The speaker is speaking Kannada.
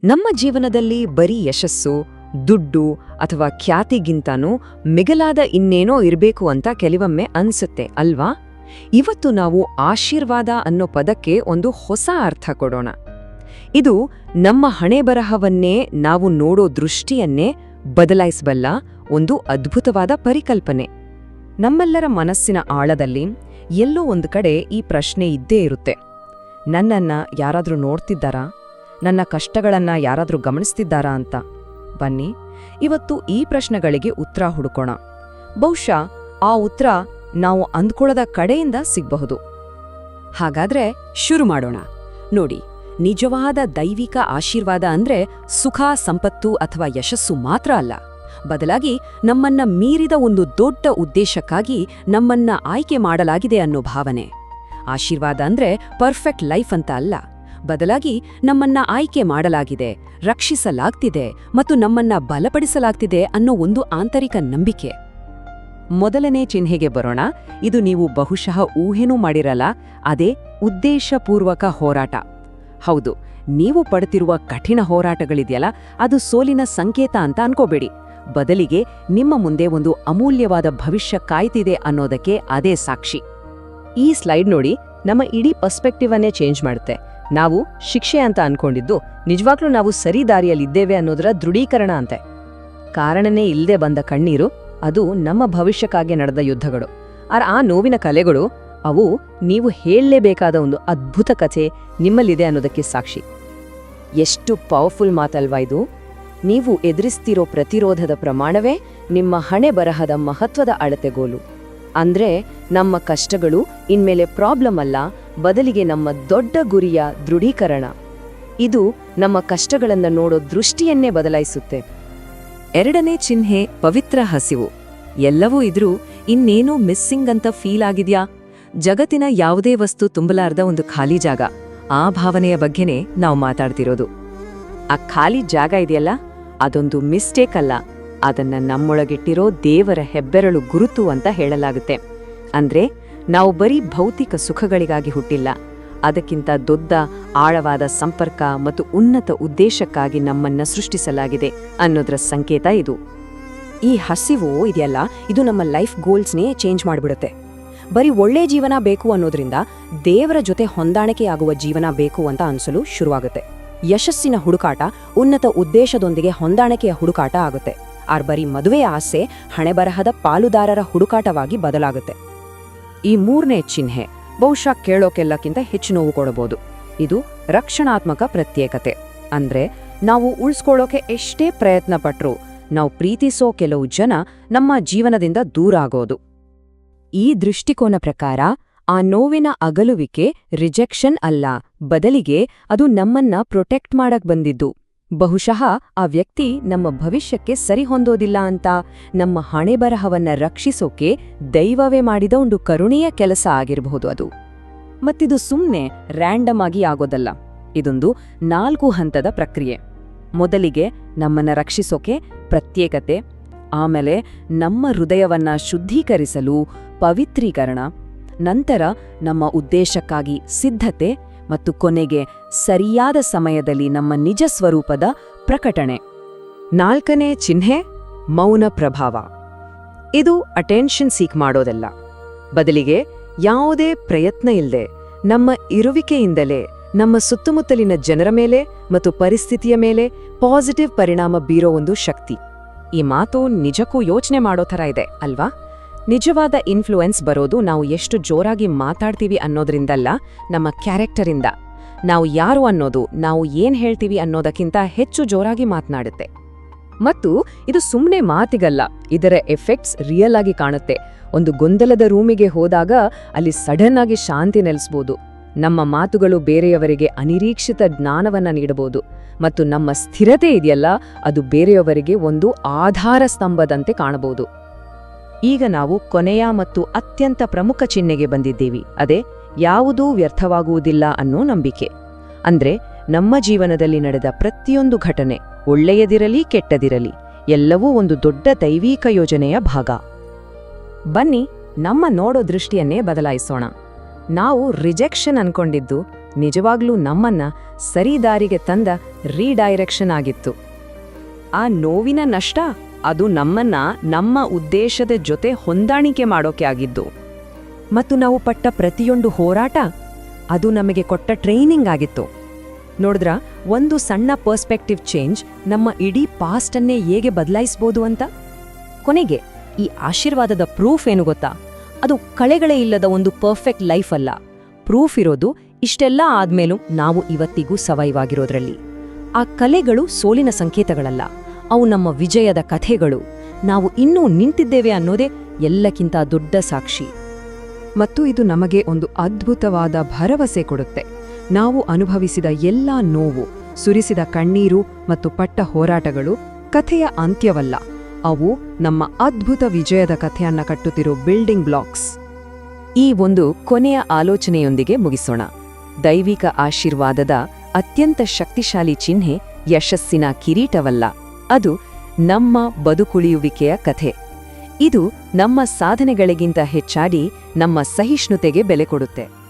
ನಮ್ಮ ಜೀವನದಲ್ಲಿ ಬರೀ ಯಶಸ್ಸು, ದುಡ್ಡು ಅಥವಾ ಖ್ಯಾತಿಗಿಂತನೂ ಮಿಗಿಲಾದ ಇನ್ನೇನೋ ಇರಬೇಕು ಅಂತ ಕೆಲವೊಮ್ಮೆ ಅನ್ಸುತ್ತೆ ಅಲ್ವಾ? ಇವತ್ತು ನಾವು ಆಶೀರ್ವಾದ ಅನ್ನೋ ಪದಕ್ಕೆ ಒಂದು ಹೊಸ ಅರ್ಥ ಕೊಡೋಣ. ಇದು ನಮ್ಮ ಹಣೆಬರಹವನ್ನೇ, ನಾವು ನೋಡೋ ದೃಷ್ಟಿಯನ್ನೇ ಬದಲಾಯಿಸಬಲ್ಲ ಒಂದು ಅದ್ಭುತವಾದ ಪರಿಕಲ್ಪನೆ. ನಮ್ಮೆಲ್ಲರ ಮನಸ್ಸಿನ ಆಳದಲ್ಲಿ ಎಲ್ಲೋ ಒಂದು ಕಡೆ ಈ ಪ್ರಶ್ನೆ ಇದ್ದೇ ಇರುತ್ತೆ. ನನ್ನನ್ನ ಯಾರಾದ್ರೂ ನೋಡ್ತಿದ್ದಾರಾ? ನನ್ನ ಕಷ್ಟಗಳನ್ನ ಯಾರಾದ್ರೂ ಗಮನಿಸ್ತಿದ್ದಾರಾ ಅಂತ. ಬನ್ನಿ, ಇವತ್ತು ಈ ಪ್ರಶ್ನೆಗಳಿಗೆ ಉತ್ತರ ಹುಡುಕೋಣ. ಬಹುಶಃ ಆ ಉತ್ತರ ನಾವು ಅಂದ್ಕೊಳ್ಳದ ಕಡೆಯಿಂದ ಸಿಗಬಹುದು. ಹಾಗಾದ್ರೆ ಶುರು ಮಾಡೋಣ. ನೋಡಿ, ನಿಜವಾದ ದೈವಿಕ ಆಶೀರ್ವಾದ ಅಂದ್ರೆ ಸುಖ, ಸಂಪತ್ತು ಅಥವಾ ಯಶಸ್ಸು ಮಾತ್ರ ಅಲ್ಲ. ಬದಲಾಗಿ ನಮ್ಮನ್ನ ಮೀರಿದ ಒಂದು ದೊಡ್ಡ ಉದ್ದೇಶಕ್ಕಾಗಿ ನಮ್ಮನ್ನ ಆಯ್ಕೆ ಮಾಡಲಾಗಿದೆ ಅನ್ನೋ ಭಾವನೆ. ಆಶೀರ್ವಾದ ಅಂದ್ರೆ ಪರ್ಫೆಕ್ಟ್ ಲೈಫ್ ಅಂತ ಅಲ್ಲ, ಬದಲಾಗಿ ನಮ್ಮನ್ನ ಆಯ್ಕೆ ಮಾಡಲಾಗಿದೆ, ರಕ್ಷಿಸಲಾಗ್ತಿದೆ ಮತ್ತು ನಮ್ಮನ್ನ ಬಲಪಡಿಸಲಾಗ್ತಿದೆ ಅನ್ನೋ ಒಂದು ಆಂತರಿಕ ನಂಬಿಕೆ. ಮೊದಲನೇ ಚಿಹ್ನೆಗೆ ಬರೋಣ. ಇದು ನೀವು ಬಹುಶಃ ಊಹೆನೂ ಮಾಡಿರಲ್ಲ. ಅದೇ ಉದ್ದೇಶಪೂರ್ವಕ ಹೋರಾಟ. ಹೌದು, ನೀವು ಪಡ್ತಿರುವ ಕಠಿಣ ಹೋರಾಟಗಳಿದೆಯಲ್ಲ, ಅದು ಸೋಲಿನ ಸಂಕೇತ ಅಂತ ಅನ್ಕೋಬೇಡಿ. ಬದಲಿಗೆ ನಿಮ್ಮ ಮುಂದೆ ಒಂದು ಅಮೂಲ್ಯವಾದ ಭವಿಷ್ಯ ಕಾಯ್ತಿದೆ ಅನ್ನೋದಕ್ಕೆ ಅದೇ ಸಾಕ್ಷಿ. ಈ ಸ್ಲೈಡ್ ನೋಡಿ, ನಮ್ಮ ಇಡೀ ಪರ್ಸ್ಪೆಕ್ಟಿವ್ ಅನ್ನೇ ಚೇಂಜ್ ಮಾಡುತ್ತೆ. ನಾವು ಶಿಕ್ಷೆ ಅಂತ ಅನ್ಕೊಂಡಿದ್ದು ನಿಜವಾಗ್ಲೂ ನಾವು ಸರಿ ದಾರಿಯಲ್ಲಿದ್ದೇವೆ ಅನ್ನೋದರ ದೃಢೀಕರಣ ಅಂತೆ. ಕಾರಣನೇ ಇಲ್ಲದೆ ಬಂದ ಕಣ್ಣೀರು, ಅದು ನಮ್ಮ ಭವಿಷ್ಯಕ್ಕಾಗಿ ನಡೆದ ಯುದ್ಧಗಳು. ಆ ನೋವಿನ ಕಲೆಗಳು, ಅವು ನೀವು ಹೇಳಲೇಬೇಕಾದ ಒಂದು ಅದ್ಭುತ ಕಥೆ ನಿಮ್ಮಲ್ಲಿದೆ ಅನ್ನೋದಕ್ಕೆ ಸಾಕ್ಷಿ. ಎಷ್ಟು ಪವರ್ಫುಲ್ ಮಾತಲ್ವಾ ಇದು? ನೀವು ಎದುರಿಸ್ತಿರೋ ಪ್ರತಿರೋಧದ ಪ್ರಮಾಣವೇ ನಿಮ್ಮ ಹಣೆ ಬರಹದ ಮಹತ್ವದ ಅಳತೆಗೋಲು. ಅಂದ್ರೆ ನಮ್ಮ ಕಷ್ಟಗಳು ಇನ್ಮೇಲೆ ಪ್ರಾಬ್ಲಮ್ ಅಲ್ಲ, ಬದಲಿಗೆ ನಮ್ಮ ದೊಡ್ಡ ಗುರಿಯ ದೃಢೀಕರಣ. ಇದು ನಮ್ಮ ಕಷ್ಟಗಳನ್ನ ನೋಡೋ ದೃಷ್ಟಿಯನ್ನೇ ಬದಲಾಯಿಸುತ್ತೆ. ಎರಡನೇ ಚಿಹ್ನೆ ಪವಿತ್ರ ಹಸಿವು. ಎಲ್ಲವೂ ಇದ್ರೂ ಇನ್ನೇನೋ ಮಿಸ್ಸಿಂಗ್ ಅಂತ ಫೀಲ್ ಆಗಿದ್ಯಾ? ಜಗತ್ತಿನ ಯಾವುದೇ ವಸ್ತು ತುಂಬಲಾರ್ದ ಒಂದು ಖಾಲಿ ಜಾಗ. ಆ ಭಾವನೆಯ ಬಗ್ಗೆನೇ ನಾವು ಮಾತಾಡ್ತಿರೋದು. ಆ ಖಾಲಿ ಜಾಗ ಇದೆಯಲ್ಲ, ಅದೊಂದು ಮಿಸ್ಟೇಕ್ ಅಲ್ಲ, ಅದನ್ನ ನಮ್ಮೊಳಗಿಟ್ಟಿರೋ ದೇವರ ಹೆಬ್ಬೆರಳು ಗುರುತು ಅಂತ ಹೇಳಲಾಗುತ್ತೆ. ಅಂದ್ರೆ ನಾವು ಬರೀ ಭೌತಿಕ ಸುಖಗಳಿಗಾಗಿ ಹುಟ್ಟಿಲ್ಲ, ಅದಕ್ಕಿಂತ ದೊಡ್ಡ ಆಳವಾದ ಸಂಪರ್ಕ ಮತ್ತು ಉನ್ನತ ಉದ್ದೇಶಕ್ಕಾಗಿ ನಮ್ಮನ್ನ ಸೃಷ್ಟಿಸಲಾಗಿದೆ ಅನ್ನೋದರ ಸಂಕೇತ ಇದು. ಈ ಹಸಿವು ಇದೆಯಲ್ಲ, ಇದು ನಮ್ಮ ಲೈಫ್ ಗೋಲ್ಸ್ನೇ ಚೇಂಜ್ ಮಾಡಿಬಿಡುತ್ತೆ. ಬರೀ ಒಳ್ಳೆ ಜೀವನ ಬೇಕು ಅನ್ನೋದ್ರಿಂದ ದೇವರ ಜೊತೆ ಹೊಂದಾಣಿಕೆಯಾಗುವ ಜೀವನ ಬೇಕು ಅಂತ ಅನ್ಸಲು ಶುರುವಾಗುತ್ತೆ. ಯಶಸ್ಸಿನ ಹುಡುಕಾಟ ಉನ್ನತ ಉದ್ದೇಶದೊಂದಿಗೆ ಹೊಂದಾಣಿಕೆಯ ಹುಡುಕಾಟ ಆಗುತ್ತೆ. ಬರೀ ಮದುವೆಯ ಆಸೆ ಹಣೆಬರಹದ ಪಾಲುದಾರರ ಹುಡುಕಾಟವಾಗಿ ಬದಲಾಗುತ್ತೆ. ಈ ಮೂರನೇ ಚಿಹ್ನೆ ಬಹುಶಃ ಕೇಳೋಕೆಲ್ಲಕ್ಕಿಂತ ಹೆಚ್ಚು ನೋವು ಕೊಡಬಹುದು. ಇದು ರಕ್ಷಣಾತ್ಮಕ ಪ್ರತ್ಯೇಕತೆ. ಅಂದ್ರೆ ನಾವು ಉಳಿಸ್ಕೊಳ್ಳೋಕೆ ಎಷ್ಟೇ ಪ್ರಯತ್ನ ಪಟ್ರೂ ನಾವು ಪ್ರೀತಿಸೋ ಕೆಲವು ಜನ ನಮ್ಮ ಜೀವನದಿಂದ ದೂರ ಆಗೋದು. ಈ ದೃಷ್ಟಿಕೋನ ಪ್ರಕಾರ ಆ ನೋವಿನ ಅಗಲುವಿಕೆ ರಿಜೆಕ್ಷನ್ ಅಲ್ಲ, ಬದಲಿಗೆ ಅದು ನಮ್ಮನ್ನ ಪ್ರೊಟೆಕ್ಟ್ ಮಾಡಕ್ ಬಂದಿದ್ದು. ಬಹುಶಃ ಆ ವ್ಯಕ್ತಿ ನಮ್ಮ ಭವಿಷ್ಯಕ್ಕೆ ಸರಿಹೊಂದೋದಿಲ್ಲ ಅಂತ, ನಮ್ಮ ಹಣೆಬರಹವನ್ನ ರಕ್ಷಿಸೋಕೆ ದೈವವೇ ಮಾಡಿದ ಒಂದು ಕರುಣೆಯ ಕೆಲಸ ಆಗಿರಬಹುದು ಅದು. ಮತ್ತಿದು ಸುಮ್ನೆ ರ್ಯಾಂಡಮ್ ಆಗಿ ಆಗೋದಲ್ಲ. ಇದೊಂದು 4 ಹಂತದ ಪ್ರಕ್ರಿಯೆ. ಮೊದಲಿಗೆ ನಮ್ಮನ್ನ ರಕ್ಷಿಸೋಕೆ ಪ್ರತ್ಯೇಕತೆ, ಆಮೇಲೆ ನಮ್ಮ ಹೃದಯವನ್ನ ಶುದ್ಧೀಕರಿಸಲು ಪವಿತ್ರೀಕರಣ, ನಂತರ ನಮ್ಮ ಉದ್ದೇಶಕ್ಕಾಗಿ ಸಿದ್ಧತೆ, ಮತ್ತು ಕೊನೆಗೆ ಸರಿಯಾದ ಸಮಯದಲ್ಲಿ ನಮ್ಮ ನಿಜ ಸ್ವರೂಪದ ಪ್ರಕಟಣೆ. 4ನೇ ಚಿಹ್ನೆ ಮೌನ ಪ್ರಭಾವ. ಇದು ಅಟೆನ್ಷನ್ ಸೀಕ್ ಮಾಡೋದಲ್ಲ, ಬದಲಿಗೆ ಯಾವುದೇ ಪ್ರಯತ್ನ ಇಲ್ಲದೆ ನಮ್ಮ ಇರುವಿಕೆಯಿಂದಲೇ ನಮ್ಮ ಸುತ್ತಮುತ್ತಲಿನ ಜನರ ಮೇಲೆ ಮತ್ತು ಪರಿಸ್ಥಿತಿಯ ಮೇಲೆ ಪಾಸಿಟಿವ್ ಪರಿಣಾಮ ಬೀರೋ ಒಂದು ಶಕ್ತಿ. ಈ ಮಾತು ನಿಜಕ್ಕೂ ಯೋಚನೆ ಮಾಡೋ ಥರ ಇದೆ ಅಲ್ವಾ? ನಿಜವಾದ ಇನ್ಫ್ಲೂಯೆನ್ಸ್ ಬರೋದು ನಾವು ಎಷ್ಟು ಜೋರಾಗಿ ಮಾತಾಡ್ತೀವಿ ಅನ್ನೋದ್ರಿಂದಲ್ಲ, ನಮ್ಮ ಕ್ಯಾರೆಕ್ಟರಿಂದ. ನಾವು ಯಾರು ಅನ್ನೋದು, ನಾವು ಏನ್ ಹೇಳ್ತೀವಿ ಅನ್ನೋದಕ್ಕಿಂತ ಹೆಚ್ಚು ಜೋರಾಗಿ ಮಾತನಾಡುತ್ತೆ. ಮತ್ತು ಇದು ಸುಮ್ಮನೆ ಮಾತಿಗಲ್ಲ, ಇದರ ಎಫೆಕ್ಟ್ಸ್ ರಿಯಲ್ ಆಗಿ ಕಾಣುತ್ತೆ. ಒಂದು ಗೊಂದಲದ ರೂಮಿಗೆ ಹೋದಾಗ ಅಲ್ಲಿ ಸಡನ್ ಆಗಿ ಶಾಂತಿ ನೆಲೆಸ್ಬೋದು. ನಮ್ಮ ಮಾತುಗಳು ಬೇರೆಯವರಿಗೆ ಅನಿರೀಕ್ಷಿತ ಜ್ಞಾನವನ್ನ ನೀಡಬಹುದು. ಮತ್ತು ನಮ್ಮ ಸ್ಥಿರತೆ ಇದೆಯಲ್ಲ, ಅದು ಬೇರೆಯವರಿಗೆ ಒಂದು ಆಧಾರ ಸ್ತಂಭದಂತೆ ಕಾಣಬಹುದು. ಈಗ ನಾವು ಕೊನೆಯ ಮತ್ತು ಅತ್ಯಂತ ಪ್ರಮುಖ ಚಿಹ್ನೆಗೆ ಬಂದಿದ್ದೀವಿ. ಅದೇ ಯಾವುದೂ ವ್ಯರ್ಥವಾಗುವುದಿಲ್ಲ ಅನ್ನೋ ನಂಬಿಕೆ. ಅಂದ್ರೆ ನಮ್ಮ ಜೀವನದಲ್ಲಿ ನಡೆದ ಪ್ರತಿಯೊಂದು ಘಟನೆ, ಒಳ್ಳೆಯದಿರಲಿ ಕೆಟ್ಟದಿರಲಿ, ಎಲ್ಲವೂ ಒಂದು ದೊಡ್ಡ ದೈವಿಕ ಯೋಜನೆಯ ಭಾಗ. ಬನ್ನಿ, ನಮ್ಮ ನೋಡೋ ದೃಷ್ಟಿಯನ್ನೇ ಬದಲಾಯಿಸೋಣ. ನಾವು ರಿಜೆಕ್ಷನ್ ಅನ್ಕೊಂಡಿದ್ದು ನಿಜವಾಗ್ಲೂ ನಮ್ಮನ್ನ ಸರಿದಾರಿಗೆ ತಂದ ರೀಡೈರೆಕ್ಷನ್ ಆಗಿತ್ತು. ಆ ನೋವಿನ ನಷ್ಟ ಅದು ನಮ್ಮನ್ನ ನಮ್ಮ ಉದ್ದೇಶದ ಜೊತೆ ಹೊಂದಾಣಿಕೆ ಮಾಡೋಕೆ ಆಗಿದ್ದು. ಮತ್ತು ನಾವು ಪಟ್ಟ ಪ್ರತಿಯೊಂದು ಹೋರಾಟ ಅದು ನಮಗೆ ಕೊಟ್ಟ ಟ್ರೈನಿಂಗ್ ಆಗಿತ್ತು. ನೋಡಿದ್ರ, ಒಂದು ಸಣ್ಣ ಪರ್ಸ್ಪೆಕ್ಟಿವ್ ಚೇಂಜ್ ನಮ್ಮ ಇಡೀ ಪಾಸ್ಟನ್ನೇ ಹೇಗೆ ಬದಲಾಯಿಸ್ಬೋದು ಅಂತ. ಕೊನೆಗೆ ಈ ಆಶೀರ್ವಾದದ ಪ್ರೂಫ್ ಏನು ಗೊತ್ತಾ? ಅದು ಕಳೆಗಳೇ ಇಲ್ಲದ ಒಂದು ಪರ್ಫೆಕ್ಟ್ ಲೈಫ್ ಅಲ್ಲ. ಪ್ರೂಫ್ ಇರೋದು ಇಷ್ಟೆಲ್ಲ ಆದ್ಮೇಲೂ ನಾವು ಇವತ್ತಿಗೂ ಸರ್ವೈವ್ ಆಗಿರೋದ್ರಲ್ಲಿ. ಆ ಕಲೆಗಳು ಸೋಲಿನ ಸಂಕೇತಗಳಲ್ಲ, ಅವು ನಮ್ಮ ವಿಜಯದ ಕಥೆಗಳು. ನಾವು ಇನ್ನೂ ನಿಂತಿದ್ದೇವೆ ಅನ್ನೋದೇ ಎಲ್ಲಕ್ಕಿಂತ ದೊಡ್ಡ ಸಾಕ್ಷಿ. ಮತ್ತು ಇದು ನಮಗೆ ಒಂದು ಅದ್ಭುತವಾದ ಭರವಸೆ ಕೊಡುತ್ತೆ. ನಾವು ಅನುಭವಿಸಿದ ಎಲ್ಲಾ ನೋವು, ಸುರಿಸಿದ ಕಣ್ಣೀರು ಮತ್ತು ಪಟ್ಟ ಹೋರಾಟಗಳು ಕಥೆಯ ಅಂತ್ಯವಲ್ಲ. ಅವು ನಮ್ಮ ಅದ್ಭುತ ವಿಜಯದ ಕಥೆಯನ್ನ ಕಟ್ಟುತ್ತಿರೋ ಬಿಲ್ಡಿಂಗ್ ಬ್ಲಾಕ್ಸ್. ಈ ಒಂದು ಕೊನೆಯ ಆಲೋಚನೆಯೊಂದಿಗೆ ಮುಗಿಸೋಣ. ದೈವಿಕ ಆಶೀರ್ವಾದದ ಅತ್ಯಂತ ಶಕ್ತಿಶಾಲಿ ಚಿಹ್ನೆ ಯಶಸ್ಸಿನ ಕಿರೀಟವಲ್ಲ, ಅದು ನಮ್ಮ ಬದುಕುಳಿಯುವಿಕೆಯ ಕಥೆ. ಇದು ನಮ್ಮ ಸಾಧನೆಗಳಿಗಿಂತ ಹೆಚ್ಚಾಗಿ ನಮ್ಮ ಸಹಿಷ್ಣುತೆಗೆ ಬೆಲೆ ಕೊಡುತ್ತೆ.